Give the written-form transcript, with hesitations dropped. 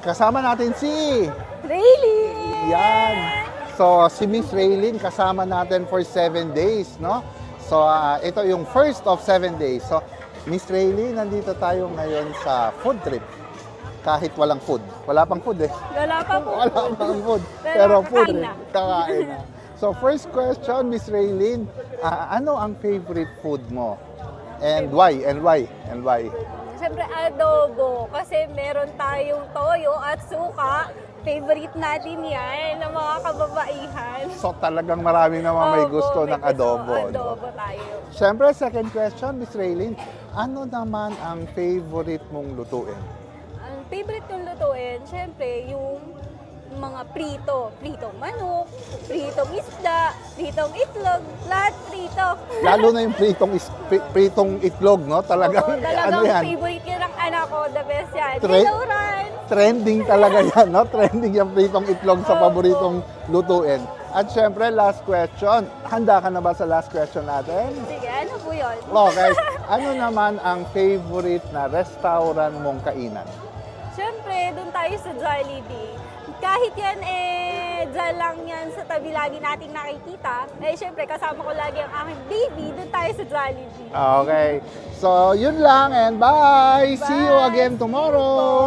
kasama natin si... Raylene! Yan. So, si Miss Raylene kasama natin for 7 days, no? So, ito yung first of 7 days. So, Miss Raylene, nandito tayo ngayon sa food trip. Kahit walang food. Wala pang food eh. Wala pa po. Wala pang food. Pero Pero food kakain trip. na. Kakain na. So, first question, Miss Raylene, ano ang favorite food mo? And why? And why? And why? Siyempre, adobo. Kasi meron tayong toyo at suka. Favorite natin yan ng mga kababaihan. So, talagang marami naman may Opo, gusto may ng adobo. no? Adobo tayo. Siyempre, second question, Miss Raylene, ano naman ang favorite mong lutuin? Ang favorite kong lutuin, siyempre, yung mga prito. Pritong manok, pritong isda, pritong itlog, lahat prito. Lalo na yung pritong itlog, no? Talagang, Oo, talagang ano yan? favorite yun ng anak ko, the best yan. Tre- Niluran! Trending talaga yan, no? Trending yung pritong itlog sa Opo. paboritong lutuin. At syempre, last question. Handa ka na ba sa last question natin? Sige, ano po yun? Okay. Ano naman ang favorite na restaurant mong kainan? Siyempre, doon tayo sa Jollibee. Kahit yan dyan lang yan sa tabi lagi nating nakikita. Siyempre, kasama ko lagi ang aking baby. Doon tayo sa Jollibee. Okay. So, yun lang and bye! See you Bye. again tomorrow!